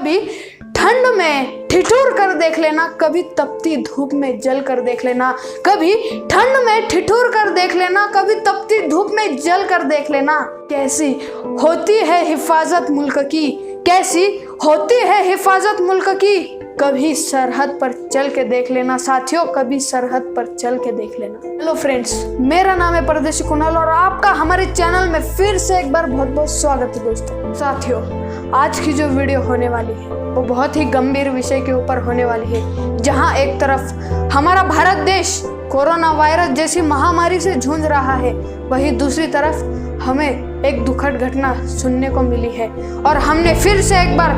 कभी ठंड में ठिठुर कर देख लेना, कभी तपती धूप में जल कर देख लेना। कभी ठंड में ठिठुर कर देख लेना, कभी तपती धूप में जल कर देख लेना। कैसी होती है हिफाजत मुल्क की, कैसी होती है हिफाजत मुल्क की, कभी सरहद पर चल के देख लेना साथियों, कभी सरहद पर चल के देख लेना। हेलो फ्रेंड्स, मेरा नाम है परदेशी कुणाल और आपका हमारे चैनल में फिर से एक बार बहुत बहुत स्वागत है दोस्तों। साथियों, आज की जो वीडियो होने वाली है वो बहुत ही गंभीर विषय के ऊपर होने वाली है, जहां एक तरफ हमारा भारत देश कोरोना वायरस जैसी महामारी से जूझ रहा है, वहीं दूसरी तरफ हमें एक दुखद घटना सुनने को मिली है और हमने फिर से एक बार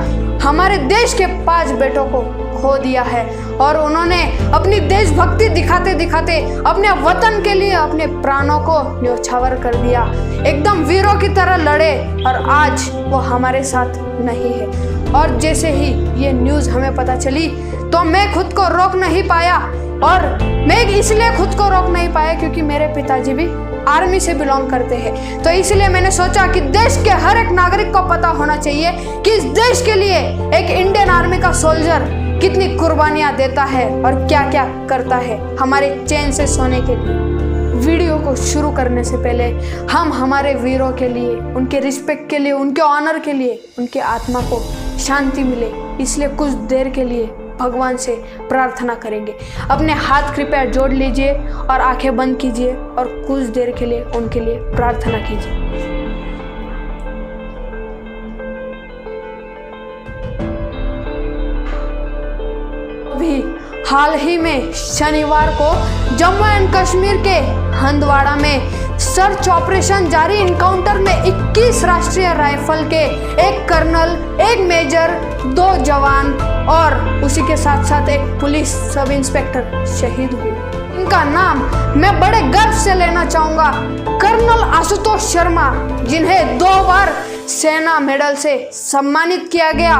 हमारे देश के 5 बेटों को खो दिया है और उन्होंने अपनी देशभक्ति दिखाते दिखाते अपने वतन के लिए अपने प्राणों को न्योछावर कर दिया। एकदम वीरों की तरह लड़े और आज वो हमारे साथ नहीं है। और जैसे ही ये न्यूज़ हमें पता चली तो मैं खुद को रोक नहीं पाया, और मैं इसलिए खुद को रोक नहीं पाया क्योंकि मेरे पिताजी भी आर्मी से बिलोंग करते हैं। तो इसलिए मैंने सोचा कि देश के हर एक नागरिक को पता होना चाहिए कि इस देश के लिए एक इंडियन आर्मी का सोल्जर कितनी कुर्बानियां देता है और क्या क्या करता है हमारे चैन से सोने के लिए। वीडियो को शुरू करने से पहले हम हमारे वीरों के लिए, उनके रिस्पेक्ट के लिए, उनके ऑनर के लिए, उनके आत्मा को शांति मिले, इसलिए कुछ देर के लिए भगवान से प्रार्थना करेंगे। अपने हाथ कृपया जोड़ लीजिए और आंखें बंद कीजिए और कुछ देर के लिए उनके लिए प्रार्थना कीजिए। अभी हाल ही में शनिवार को जम्मू एंड कश्मीर के हंदवाड़ा में सर्च ऑपरेशन जारी इनकाउंटर में 21 राष्ट्रीय राइफल के एक कर्नल, एक मेजर, 2 जवान और उसी के साथ साथ एक पुलिस सब इंस्पेक्टर शहीद हुए। इनका नाम मैं बड़े गर्व से लेना चाहूंगा, कर्नल आशुतोष शर्मा, जिन्हें 2 बार सेना मेडल से सम्मानित किया गया,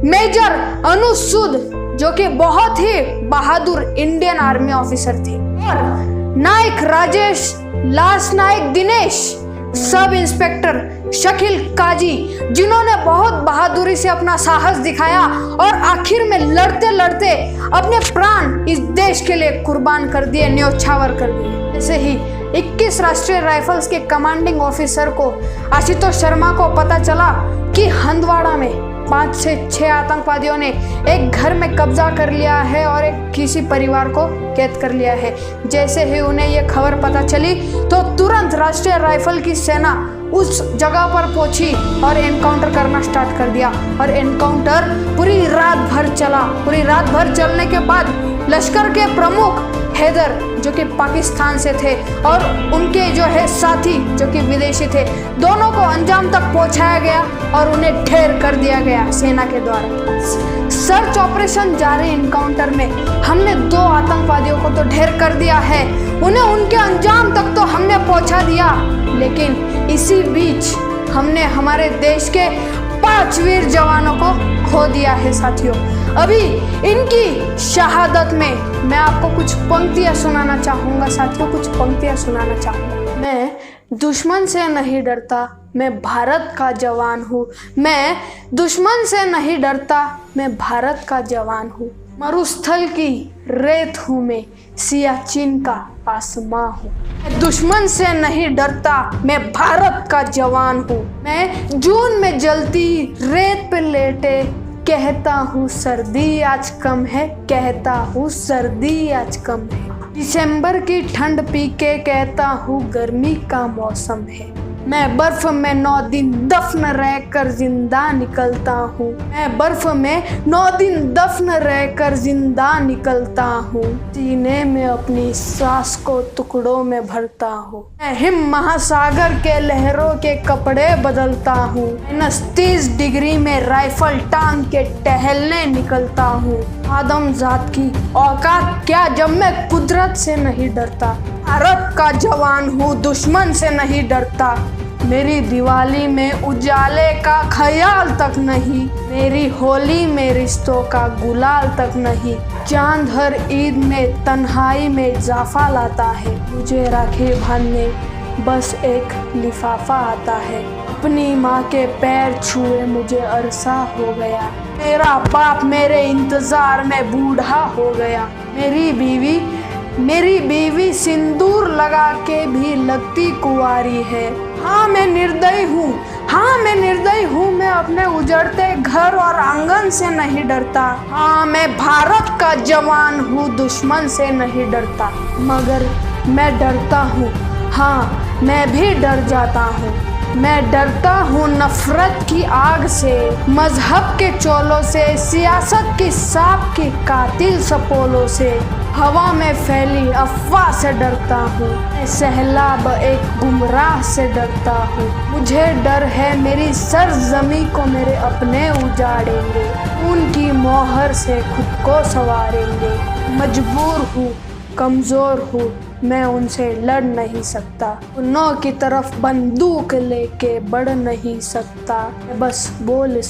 मेजर अनु सूद, जो कि बहुत ही बहादुर इंडियन आर्मी ऑफिसर थे, और नायक राजेश, लांस नायक दिनेश, सब इंस्पेक्टर शकील काजी, जिन्होंने बहुत बहादुरी से अपना साहस दिखाया और आखिर में लड़ते लड़ते अपने प्राण इस देश के लिए कुर्बान कर दिए, न्योछावर कर दिए। ऐसे ही 21 राष्ट्रीय राइफल्स के कमांडिंग ऑफिसर को, आशुतोष शर्मा को पता चला कि हंदवाड़ा में 5 से 6 आतंकवादियों ने एक घर में कब्जा कर लिया है और एक किसी परिवार को कैद कर लिया है। जैसे ही उन्हें यह खबर पता चली तो तुरंत राष्ट्रीय राइफल की सेना उस जगह पर पहुंची और एनकाउंटर करना स्टार्ट कर दिया। और एनकाउंटर पूरी रात भर चला। पूरी रात भर चलने के बाद लश्कर के प्रमुख हैदर, जो कि पाकिस्तान से थे, और उनके जो है साथी, जो कि विदेशी थे, दोनों को अंजाम तक पहुंचाया गया और उन्हें ढेर कर दिया गया सेना के द्वारा। सर्च ऑपरेशन जारी इनकाउंटर में हमने 2 आतंकवादियों को तो ढेर कर दिया है, उन्हें उनके अंजाम तक तो हमने पहुंचा दिया, लेकिन इसी बीच हमने हमारे देश के 5 वीर जवानों को खो दिया है साथियों। अभी इनकी शहादत में मैं आपको कुछ पंक्तियां सुनाना चाहूँगा साथियों, कुछ पंक्तियां सुनाना चाहूँगा। मैं दुश्मन से नहीं डरता, मैं भारत का जवान हूँ। मैं दुश्मन से नहीं डरता, मैं भारत का जवान हूँ। मरुस्थल की रेत हूँ मैं, सियाचिन का आसमां हूँ। मैं दुश्मन से नहीं डरता, मैं भारत का जवान हूँ। मैं जून में जलती रेत पे लेटे कहता हूँ सर्दी आज कम है, कहता हूँ सर्दी आज कम है। दिसंबर की ठंड पी के कहता हूँ गर्मी का मौसम है। मैं बर्फ में 9 दिन दफन रहकर जिंदा निकलता हूँ। मैं बर्फ में 9 दिन दफन रहकर जिंदा निकलता हूँ। सीने में अपनी सांस को टुकड़ों में भरता हूँ। मैं हिम महासागर के लहरों के कपड़े बदलता हूँ। -30 डिग्री में राइफल टांग के टहलने निकलता हूँ। आदम जात की औकात क्या जब मैं कुदरत से नहीं डरता। भारत का जवान हूँ, दुश्मन से नहीं डरता। मेरी दिवाली में उजाले का ख्याल तक नहीं, मेरी होली में रिश्तों का गुलाल तक नहीं। चांद हर ईद में तन्हाई में इजाफा लाता है, मुझे राखी बांधने बस एक लिफाफा आता है। अपनी माँ के पैर छुए मुझे अरसा हो गया। मेरा बाप मेरे इंतजार में बूढ़ा हो गया। मेरी बीवी सिंदूर लगा के भी लगती कुंवारी है। हाँ मैं निर्दयी हूँ, मैं अपने उजड़ते घर और आंगन से नहीं डरता। हाँ मैं भारत का जवान हूँ, दुश्मन से नहीं डरता। मगर मैं डरता हूँ, हाँ मैं भी डर जाता हूँ। मैं डरता हूँ नफरत की आग से, मजहब के चोलों से, सियासत की सांप की कातिल सपोलों से। हवा में फैली अफवाह से डरता हूँ, मैं सैलाब एक गुमराह से डरता हूँ। मुझे डर है मेरी सरजमी को मेरे अपने उजाड़ेंगे, उनकी मोहर से खुद को संवारेंगे। मजबूर हूँ, कमज़ोर हूँ, मैं उनसे लड़ नहीं सकता। उन्हों की तरफ बंदूक लेके बढ़ नहीं सकता। मैं बस बोल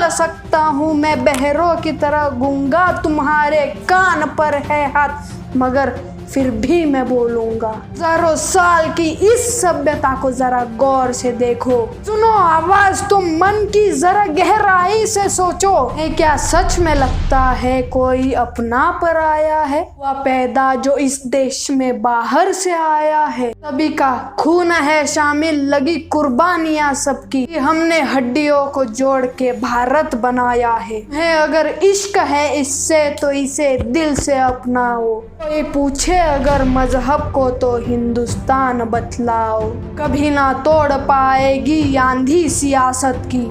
सकता हूँ, मैं बहरों की तरह गूंगा। तुम्हारे कान पर है हाथ मगर फिर भी मैं बोलूँगा। हजारों साल की इस सभ्यता को जरा गौर से देखो, सुनो आवाज तुम मन की जरा गहराई से सोचो। क्या सच में लगता है कोई अपना पर आया है, वह पैदा जो इस देश में बाहर से आया है। सभी का खून है शामिल, लगी कुर्बानियां सबकी, हमने हड्डियों को जोड़ के भारत बनाया है। अगर इश्क है इससे तो इसे दिल से अपनाओ। कोई पूछे अगर मजहब को तो हिंदुस्तान बतलाओ। कभी ना तोड़ पाएगी आंधी सियासत की,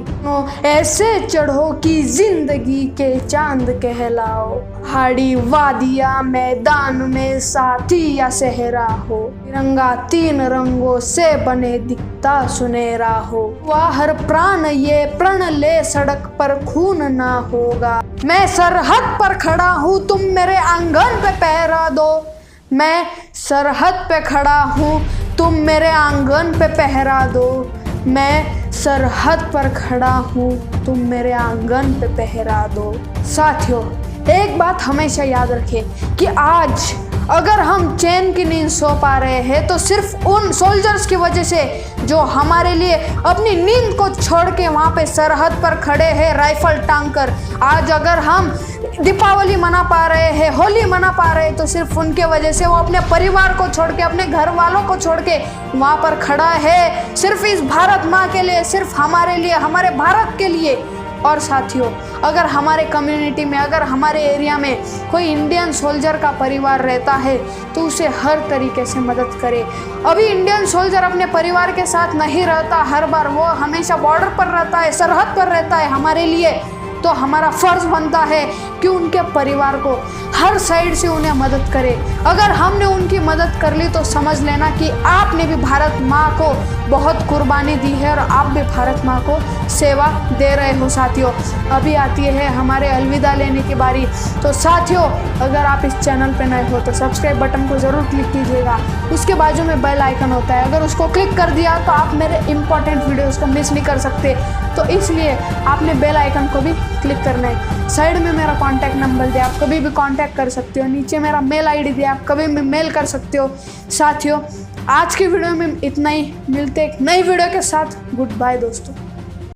ऐसे चढ़ो कि जिंदगी के चांद कहलाओ। पहाड़ी वादिया मैदान में साथी या सहरा हो, तिरंगा 3 रंगों से बने दिखता सुनहरा हो। वह हर प्राण ये प्रण ले सड़क पर खून ना होगा। मैं सरहद पर खड़ा हूँ, तुम मेरे आंगन पे पहरा दो। मैं सरहद पे खड़ा हूँ, तुम मेरे आंगन पे पहरा दो। मैं सरहद पर खड़ा हूँ, तुम मेरे आंगन पे पहरा दो। साथियों एक बात हमेशा याद रखें कि आज अगर हम चैन की नींद सो पा रहे हैं तो सिर्फ उन सोल्जर्स की वजह से जो हमारे लिए अपनी नींद को छोड़ के वहाँ पे सरहद पर खड़े हैं राइफल टांग कर। आज अगर हम दीपावली मना पा रहे हैं, होली मना पा रहे हैं तो सिर्फ उनके वजह से। वो अपने परिवार को छोड़ के, अपने घर वालों को छोड़ के वहाँ पर खड़ा है, सिर्फ इस भारत माँ के लिए, सिर्फ हमारे लिए, हमारे भारत के लिए। और साथियों अगर हमारे कम्युनिटी में, अगर हमारे एरिया में कोई इंडियन सोल्जर का परिवार रहता है तो उसे हर तरीके से मदद करे। अभी इंडियन सोल्जर अपने परिवार के साथ नहीं रहता, हर बार वो हमेशा बॉर्डर पर रहता है, सरहद पर रहता है हमारे लिए, तो हमारा फर्ज बनता है कि उनके परिवार को हर साइड से उन्हें मदद करे। अगर हमने उनकी मदद कर ली तो समझ लेना कि आपने भी भारत माँ को बहुत कुर्बानी दी है और आप भी भारत माँ को सेवा दे रहे हो। साथियों अभी आती है हमारे अलविदा लेने की बारी, तो साथियों अगर आप इस चैनल पे नए हो तो सब्सक्राइब बटन को ज़रूर क्लिक कीजिएगा। उसके बाजू में बेल आइकन होता है, अगर उसको क्लिक कर दिया तो आप मेरे इंपॉर्टेंट वीडियोज़ को मिस नहीं कर सकते। तो इसलिए आपने बेल आइकन को भी क्लिक करना है। साइड में मेरा कॉन्टैक्ट नंबर दिया, आप कभी भी कॉन्टैक्ट कर सकते हो। नीचे मेरा मेल आईडी दिया, आप कभी भी मेल कर सकते हो। साथियों आज की वीडियो में इतना ही, मिलते एक नई वीडियो के साथ। गुड बाय दोस्तों।